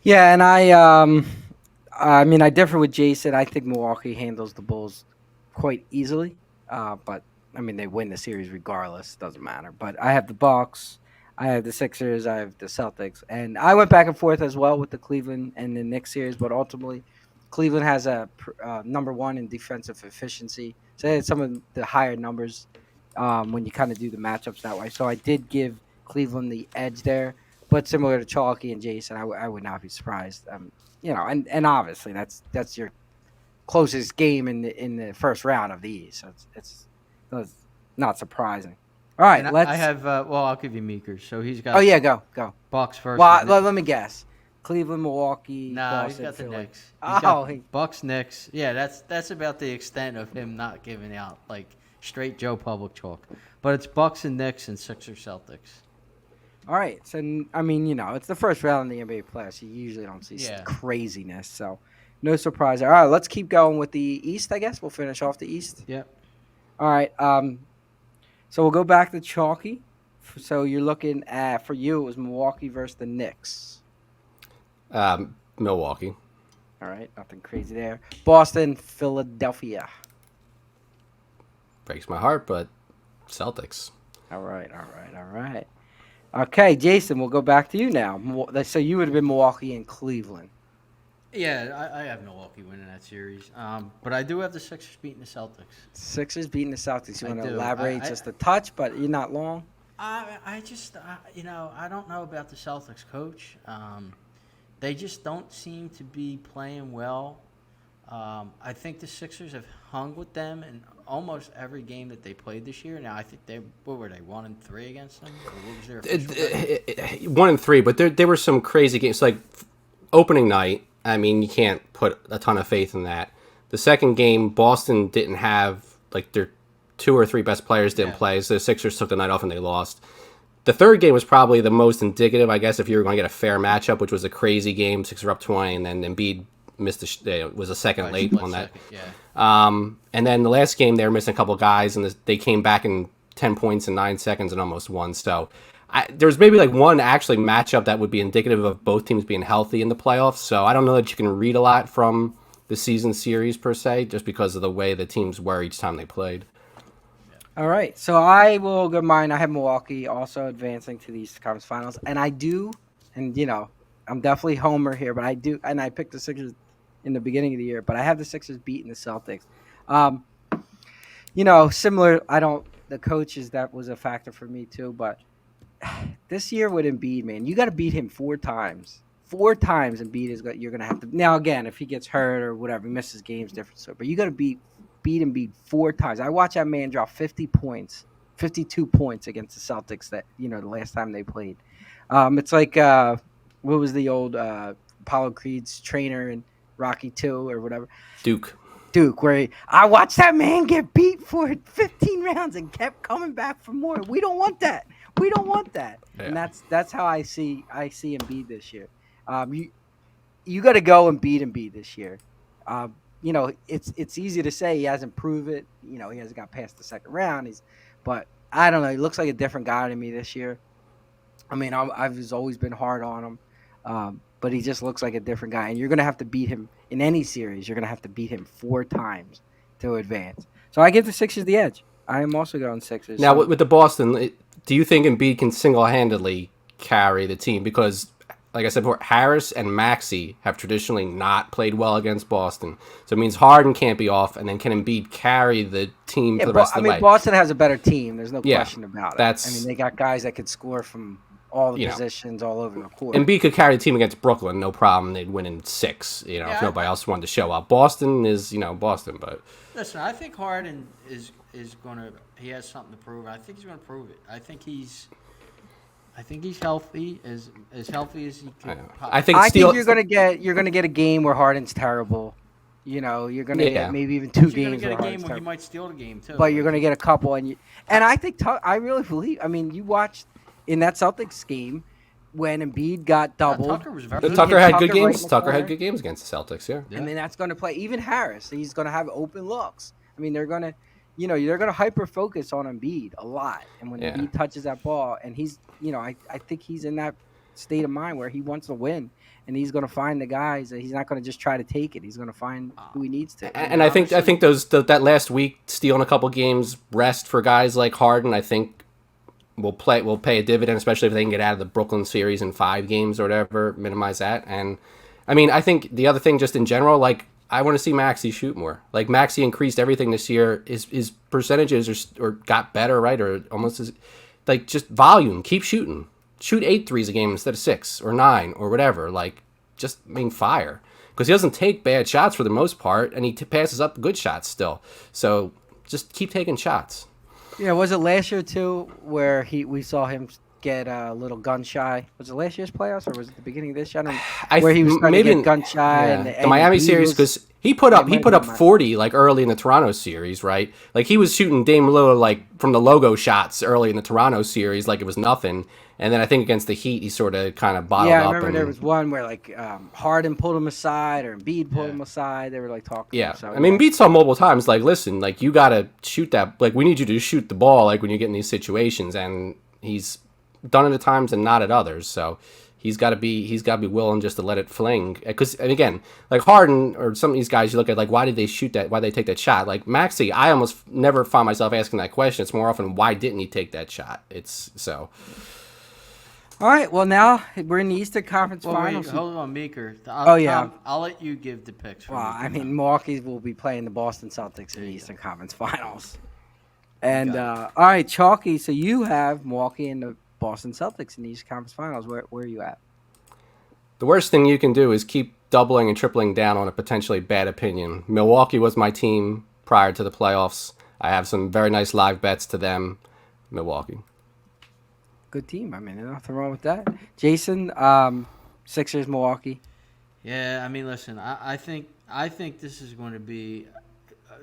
Yeah, and I mean, I differ with Jason. I think Milwaukee handles the Bulls quite easily. But I mean, they win the series regardless. Doesn't matter. But I have the Bucks. I have the Sixers. I have the Celtics, and I went back and forth as well with the Cleveland and the Knicks series. But ultimately, Cleveland has a number 1 in defensive efficiency. So they had some of the higher numbers when you kind of do the matchups that way. So I did give Cleveland the edge there. But similar to Chalky and Jason, I would not be surprised. And obviously that's your closest game in the first round of these. So it's not surprising. All right, And let's. I have. I'll give you Meekers. So he's got. Oh yeah, go. Bucks first. Well, let me guess. Cleveland, Milwaukee, No, Boston, he's got the Philly. Knicks. He's Oh, got Bucks, Knicks. Yeah, that's about the extent of him not giving out like straight Joe Public chalk. But it's Bucks and Knicks and Sixers Celtics. all right. So I mean, it's the first round in the NBA playoffs. You usually don't see Yeah. craziness. So no surprise there. All right, let's keep going with the East. I guess we'll finish off the East. Yep. All right. So we'll go back to Chalky. So you're looking at, for you, it was Milwaukee versus the Knicks. Milwaukee. All right, nothing crazy there. Boston, Philadelphia. Breaks my heart, but Celtics. All right. Okay, Jason, we'll go back to you now. So you would have been Milwaukee and Cleveland. Yeah, I have Milwaukee winning that series. But I do have the Sixers beating the Celtics. Sixers beating the Celtics. You I want to do. elaborate just a touch, but you're not long? I just, I don't know about the Celtics coach. They just don't seem to be playing well. I think the Sixers have hung with them in almost every game that they played this year. Now, I think what were they, 1-3 against them? Or what was their official record? 1-3, but there were some crazy games. Like opening night, I mean, you can't put a ton of faith in that. The second game, Boston didn't have, like, their 2 or 3 best players didn't play, so the Sixers took the night off and they lost. The third game was probably the most indicative, I guess, if you were going to get a fair matchup, which was a crazy game, Sixers up 20, and then Embiid was a second late on that. And then the last game, they were missing a couple guys, and they came back in 10 points in 9 seconds and almost won. So there's maybe like one actually matchup that would be indicative of both teams being healthy in the playoffs. So I don't know that you can read a lot from the season series per se, just because of the way the teams were each time they played. All right, so I will go mine. I have Milwaukee also advancing to the East Conference Finals, and I do, and I'm definitely homer here, but I do, and I picked the Sixers in the beginning of the year, but I have the Sixers beating the Celtics. Similar. The coaches, that was a factor for me too, but this year with Embiid, man, you got to beat him 4 times. 4 times Embiid you're going to have to. Now again, if he gets hurt or whatever, he misses games, different story. But you got to beat Embiid 4 times. I watched that man drop 50 points, 52 points against the Celtics the last time they played. It's like what was the old Apollo Creed's trainer in Rocky 2 or whatever? Duke, where I watched that man get beat for 15 rounds and kept coming back for more. We don't want that. Yeah. And that's how I see Embiid this year. You got to go and beat Embiid this year. It's easy to say he hasn't proved it. He hasn't got past the second round. But I don't know. He looks like a different guy to me this year. I mean, I've always been hard on him, but he just looks like a different guy. And you're going to have to beat him in any series. You're going to have to beat him 4 times to advance. So I give the Sixers the edge. I am also going Sixers. Now, with the Boston, do you think Embiid can single-handedly carry the team? Because, like I said before, Harris and Maxey have traditionally not played well against Boston. So it means Harden can't be off, and then can Embiid carry the team for the rest of the way? Boston has a better team. There's no question about it. They got guys that could score from all the you know, positions all over the court. Embiid could carry the team against Brooklyn, no problem. They'd win in 6. You know, Yeah, if nobody else wanted to show up. Boston is, Boston, but listen, I think Harden is gonna. He has something to prove. I think he's gonna prove it. I think he's healthy, as healthy as he I can. know. I think You're gonna get a game where Harden's terrible. You're gonna Yeah. get maybe even 2 You're gonna games get where a game Harden's where he terrible. might steal the game too. But you're gonna get a couple, and I think I really believe. I mean, you watched in that Celtics game when Embiid got doubled. Tucker was very. He Tucker hit had good Tucker right games. in the Tucker had corner. good games against the Celtics. Yeah. Yeah. And then that's going to play. Even Harris, he's going to have open looks. I mean, they're going to, they're going to hyper focus on Embiid a lot. And when Yeah. Embiid touches that ball, and he's, I think he's in that state of mind where he wants to win, and he's going to find the guys. That he's not going to just try to take it. He's going to find who he needs to. And I think that last week stealing a couple games rest for guys like Harden, I think will pay a dividend, especially if they can get out of the Brooklyn series in 5 games or whatever, minimize that. And I mean, I think the other thing just in general, like I want to see Maxey shoot more. Like Maxey increased everything this year. His percentages or got better, right? Or almost as like just volume. Keep shooting. Shoot 8 threes a game instead of 6 or 9 or whatever. Like just fire. Because he doesn't take bad shots for the most part, and he passes up good shots still. So just keep taking shots. Yeah, was it last year too where we saw him get a little gun shy? Was it last year's playoffs or was it the beginning of this year? Where he was starting to get gun shy. Yeah. And the Miami Embiid series, because he put up 40 like early in the Toronto series, right? Like he was shooting Dame Lillard like from the logo shots early in the Toronto series, like it was nothing. And then I think against the Heat, he sort of kind of bottled up. Yeah, I remember there was one where like Harden pulled him aside or Embiid pulled him aside. They were like talking. Yeah, So, I mean, Embiid saw multiple times. Like, listen, like you gotta shoot that. Like, we need you to shoot the ball. Like when you get in these situations, and he's done it at times and not at others. So he's got to be willing just to let it fling. Because and again, like Harden or some of these guys, you look at like why did they shoot that? Why did they take that shot? Like Maxey, I almost never find myself asking that question. It's more often why didn't he take that shot? It's so. All right. Well, now we're in the Eastern Conference Wait, Finals. hold on, Meeker. Yeah. I'll let you give the picks. Well, I mean, Milwaukee will be playing the Boston Celtics in the Eastern Conference Finals. And all right, Chalky. So you have Milwaukee and the Boston Celtics in the Eastern Conference Finals. Where are you at? The worst thing you can do is keep doubling and tripling down on a potentially bad opinion. Milwaukee was my team prior to the playoffs. I have some very nice live bets to them. Milwaukee. Good team. I mean, there's nothing wrong with that. Jason, Sixers, Milwaukee. Yeah, I mean, listen, I think this is going to be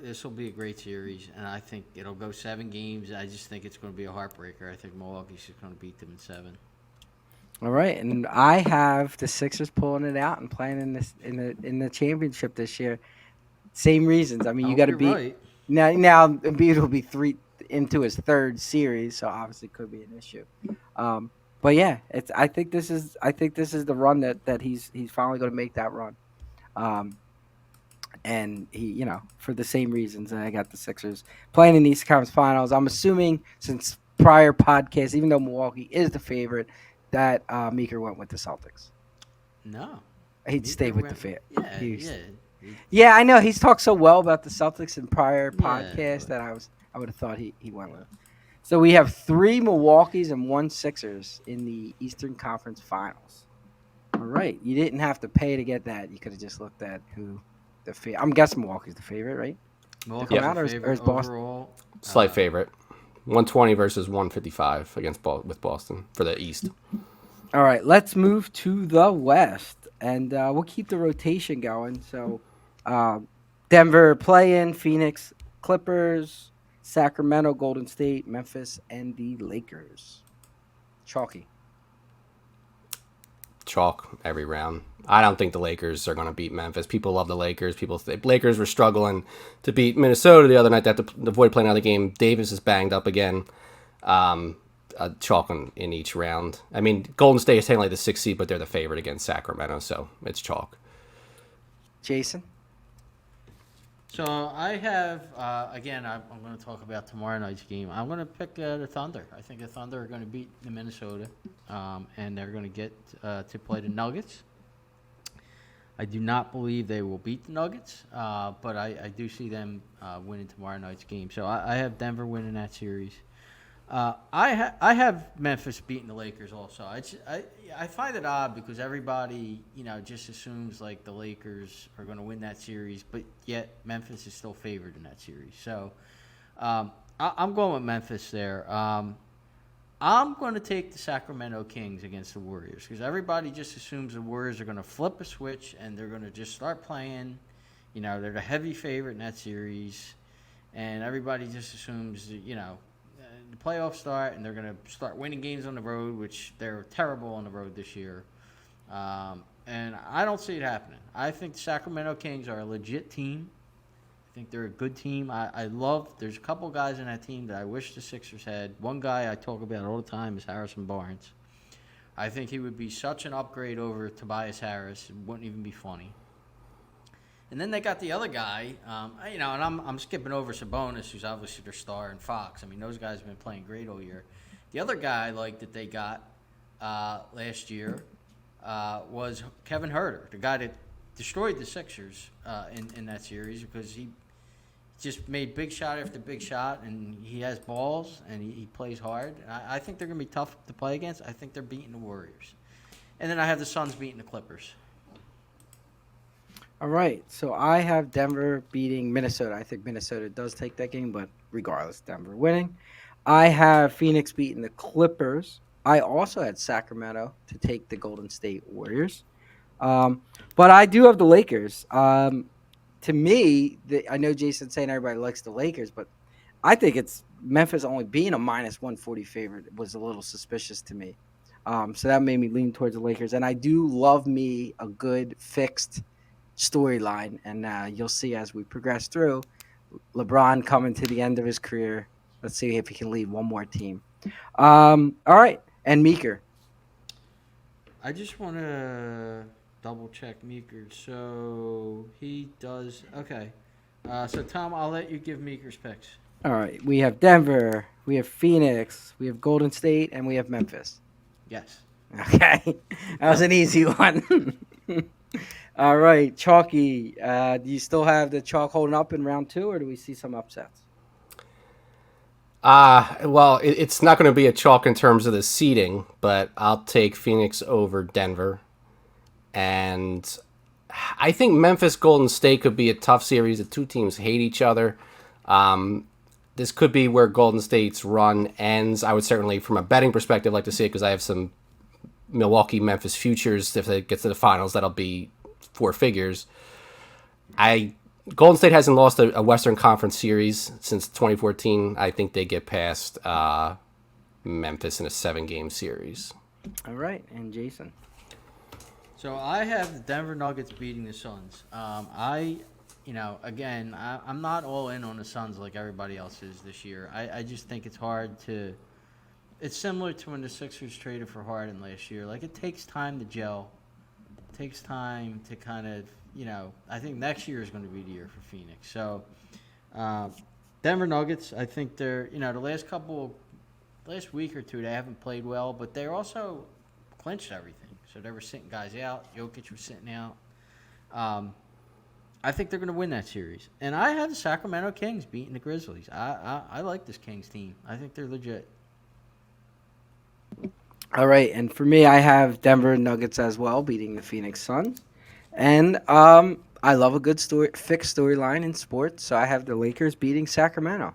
this will be a great series, and I think it'll go 7 games. I just think it's going to be a heartbreaker. I think Milwaukee's just going to beat them in 7. All right, and I have the Sixers pulling it out and playing in the championship this year. Same reasons. I mean, you got to beat right. now. Embiid will be 3 into his 3rd series, so obviously could be an issue. But yeah, I think this is the run that he's finally going to make that run. And he, for the same reasons, I got the Sixers playing in the Eastern Conference Finals. I'm assuming since prior podcasts, even though Milwaukee is the favorite, that Meeker went with the Celtics. No, He'd stay with the favorite. Yeah. Yeah, I know. He's talked so well about the Celtics in prior podcasts that I would have thought he went with. So we have 3 Milwaukees and 1 Sixers in the Eastern Conference Finals. All right, you didn't have to pay to get that. You could have just looked at who the favorite. I'm guessing Milwaukee's the favorite, right? Milwaukee's the favorite or is Boston overall. Slight favorite. 120 versus 155 with Boston for the East. All right, let's move to the West, and we'll keep the rotation going. So, Denver play-in, Phoenix, Clippers, Sacramento, Golden State, Memphis, and the Lakers. Chalky. Chalk every round. I don't think the Lakers are going to beat Memphis. People love the Lakers. Lakers were struggling to beat Minnesota the other night. They have to avoid playing another game. Davis is banged up again. Chalk in each round. I mean, Golden State is technically the 6th seed, but they're the favorite against Sacramento, so it's chalk. Jason? So I have, again, I'm going to talk about tomorrow night's game. I'm going to pick the Thunder. I think the Thunder are going to beat the Minnesota, and they're going to get to play the Nuggets. I do not believe they will beat the Nuggets, but I do see them winning tomorrow night's game. So I have Denver winning that series. I have Memphis beating the Lakers also. I find it odd because everybody just assumes like the Lakers are going to win that series, but yet Memphis is still favored in that series. So I'm going with Memphis there. I'm going to take the Sacramento Kings against the Warriors because everybody just assumes the Warriors are going to flip a switch and they're going to just start playing. They're the heavy favorite in that series, and everybody just assumes that, the playoffs start and they're going to start winning games on the road, which they're terrible on the road this year. And I don't see it happening. I think the Sacramento Kings are a legit team. I think they're a good team. There's a couple guys in that team that I wish the Sixers had. One guy I talk about all the time is Harrison Barnes. I think he would be such an upgrade over Tobias Harris. It wouldn't even be funny. And then they got the other guy, and I'm skipping over Sabonis, who's obviously their star, and Fox. I mean, those guys have been playing great all year. The other guy that they got last year was Kevin Huerter, the guy that destroyed the Sixers in that series because he just made big shot after big shot, and he has balls, and he plays hard. I think they're going to be tough to play against. I think they're beating the Warriors. And then I have the Suns beating the Clippers. All right, so I have Denver beating Minnesota. I think Minnesota does take that game, but regardless, Denver winning. I have Phoenix beating the Clippers. I also had Sacramento to take the Golden State Warriors. But I do have the Lakers. To me, I know Jason's saying everybody likes the Lakers, but I think it's Memphis only being a minus 140 favorite was a little suspicious to me. So that made me lean towards the Lakers. And I do love me a good fixed storyline, and you'll see as we progress through, LeBron coming to the end of his career. Let's see if he can lead one more team. All right, and Meeker. I just want to double check Meeker. So he does okay. So Tom, I'll let you give Meeker's picks. All right, we have Denver, we have Phoenix, we have Golden State, and we have Memphis. Yes. Okay, that was an easy one. All right, Chalky, do you still have the chalk holding up in round 2, or do we see some upsets? Well, it's not going to be a chalk in terms of the seeding, but I'll take Phoenix over Denver. And I think Memphis Golden State could be a tough series. The two teams hate each other. This could be where Golden State's run ends. I would certainly, from a betting perspective, like to see it because I have some Milwaukee-Memphis futures. If it gets to the finals, that'll be 4 figures. Golden State hasn't lost a Western Conference series since 2014. I think they get past Memphis in a 7-game series. All right, and Jason. So I have the Denver Nuggets beating the Suns. I'm not all in on the Suns like everybody else is this year. I just think it's hard to. It's similar to when the Sixers traded for Harden last year. Like, it takes time to gel. It takes time to kind of, I think next year is going to be the year for Phoenix. So, Denver Nuggets, I think they're, the last week or two, they haven't played well, but they're also clinched everything. So they were sitting guys out. Jokic was sitting out. I think they're going to win that series. And I have the Sacramento Kings beating the Grizzlies. I like this Kings team. I think they're legit. All right, and for me, I have Denver Nuggets as well, beating the Phoenix Suns. And I love a good fixed storyline in sports, so I have the Lakers beating Sacramento.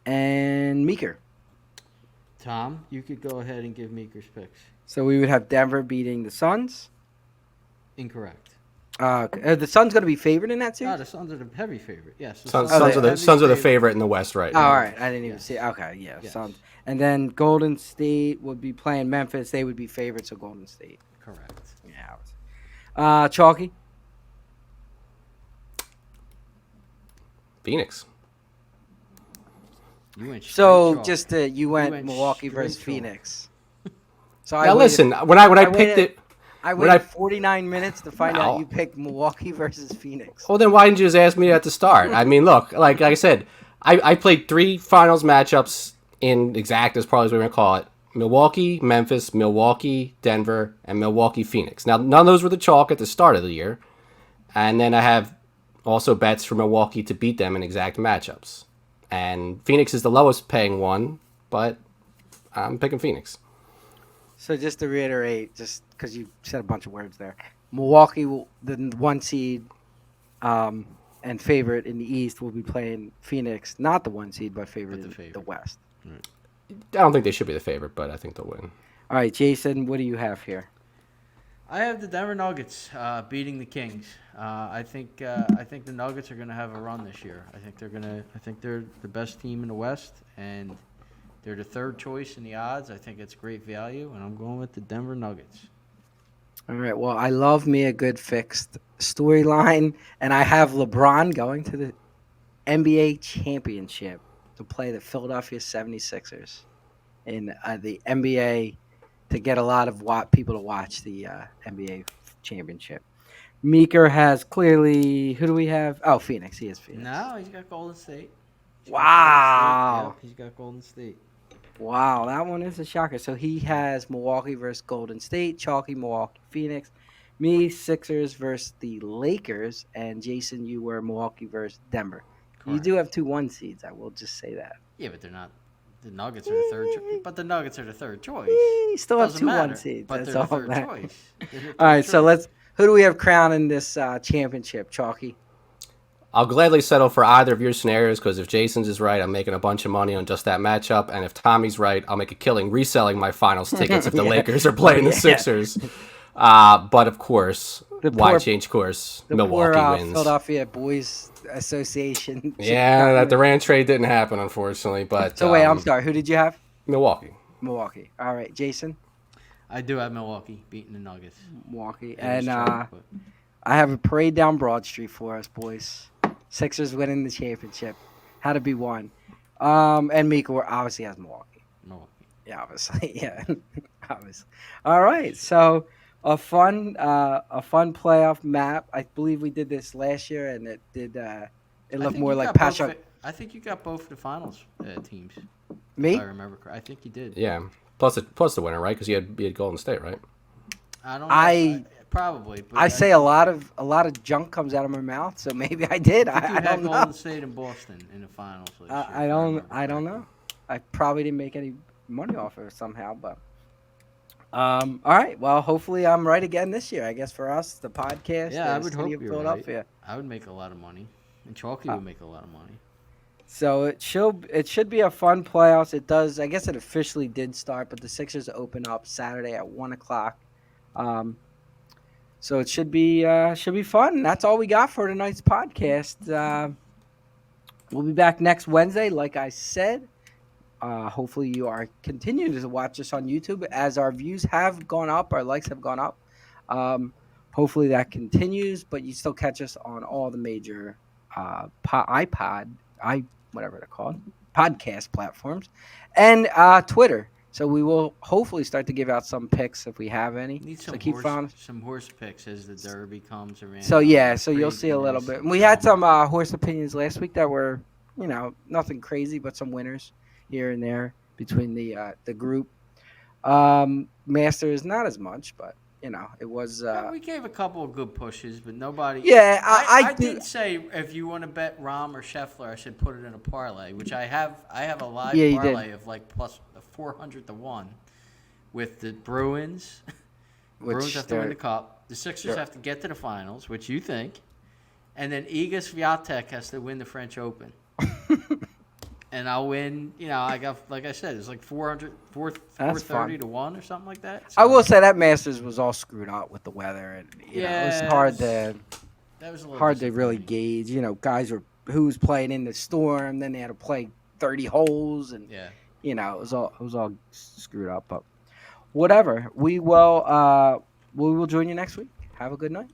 And Meeker. Tom, you could go ahead and give Meeker's picks. So we would have Denver beating the Suns. Incorrect. The Suns going to be favored in that series? The Suns are the heavy favorite. Yes. Suns are the favorite in the West right now. All right, I didn't even see. Okay, yeah, yes. Suns. And then Golden State would be playing Memphis. They would be favorites of Golden State. Correct. Yeah. Chalky. Phoenix. You went you went Milwaukee versus Phoenix. So now listen, when I picked it. I waited 49 minutes to find out you picked Milwaukee versus Phoenix. Well, then why didn't you just ask me at the start? I mean, look, like I said, I played 3 finals matchups in exact, as probably as we're going to call it. Milwaukee, Memphis, Milwaukee, Denver, and Milwaukee, Phoenix. Now, none of those were the chalk at the start of the year. And then I have also bets for Milwaukee to beat them in exact matchups. And Phoenix is the lowest paying one, but I'm picking Phoenix. So just to reiterate, just because you said a bunch of words there, Milwaukee, the 1 seed and favorite in the East, will be playing Phoenix, not the 1 seed, but favorite But the in favorite. the West. I don't think they should be the favorite, but I think they'll win. All right, Jason, what do you have here? I have the Denver Nuggets beating the Kings. I think the Nuggets are going to have a run this year. I think they're the best team in the West, and they're the third choice in the odds. I think it's great value, and I'm going with the Denver Nuggets. All right, well, I love me a good fixed storyline, and I have LeBron going to the NBA championship to play the Philadelphia 76ers in the NBA to get a lot of people to watch the NBA championship. Meeker has clearly, who do we have? Oh, Phoenix. He is Phoenix. No, he's got Golden State. Wow. He's got Golden State. Wow, that one is a shocker. So he has Milwaukee versus Golden State, Chalky, Milwaukee, Phoenix. Me, Sixers versus the Lakers, and Jason, you were Milwaukee versus Denver. You Correct. do have 2 1 seeds. I will just say that. Yeah, but they're not. The Nuggets are the third. But the Nuggets are the third choice. You still have Doesn't 2 matter, 1 seeds. But That's they're all the third that. choice. They're the All third right, so choice. who do we have crowning this championship, Chalky? I'll gladly settle for either of your scenarios because if Jason's is right, I'm making a bunch of money on just that matchup. And if Tommy's right, I'll make a killing reselling my finals tickets if the Yeah. Lakers are playing the Sixers. But of course, why change course? The Milwaukee poor, wins. Philadelphia Boys Association. Yeah, that Durant trade didn't happen, unfortunately. But So wait, I'm sorry. Who did you have? Milwaukee. Milwaukee. All right, Jason. I do have Milwaukee beating the Nuggets. Milwaukee. It And is true, but- I have a parade down Broad Street for us, boys. Sixers winning the championship. How to be won. And Mika obviously has Milwaukee. Yeah, obviously. Yeah, obviously. All right. So a fun playoff map. I believe we did this last year, and it did. It I looked think more you like got both Pasha. I think you got both the finals teams. Me? If I remember correctly. I think you did. Yeah. Plus the winner, right? Because you had Golden State, right? I don't know. Probably. But I say a lot of junk comes out of my mouth, so maybe I did. You I had don't know. Golden State and Boston in the finals. Last year, if I don't remember know. correctly. I probably didn't make any money off of it somehow, but all right. Well, hopefully I'm right again this year. I guess for us, the podcast. Yeah, I the would City hope of you're Philadelphia. right. I would make a lot of money, and Chalky would make a lot of money. So it should be a fun playoffs. It does. I guess it officially did start, but the Sixers open up Saturday at 1:00. So it should be fun. That's all we got for tonight's podcast. We'll be back next Wednesday, like I said. Hopefully you are continuing to watch us on YouTube as our views have gone up, our likes have gone up. Hopefully that continues, but you still catch us on all the major whatever they're called, podcast platforms, and Twitter. So we will hopefully start to give out some picks if we have any. Need So some some horse picks as the Derby comes around. So yeah, so you'll see a little Craziness. bit. We had some horse opinions last week that were, nothing crazy, but some winners here and there between the group. Masters not as much, but it was. We gave a couple of good pushes, but nobody. Yeah, I did say if you want to bet Rahm or Scheffler, I should put it in a parlay, which I have. I have a live Yeah, you parlay did. of like plus 400 to 1 with the Bruins. Bruins have to win the cup. The Sixers have to get to the finals, which you think, and then Iga Swiatek has to win the French Open. And I'll win. I got, like I said, it's like 430 to 1 or something like that. So, I will say that Masters was all screwed up with the weather, and it was hard that was a little to really disappointing. gauge. Guys who was playing in the storm, then they had to play 30 holes, and Yeah. it was all screwed up. But whatever, we will join you next week. Have a good night.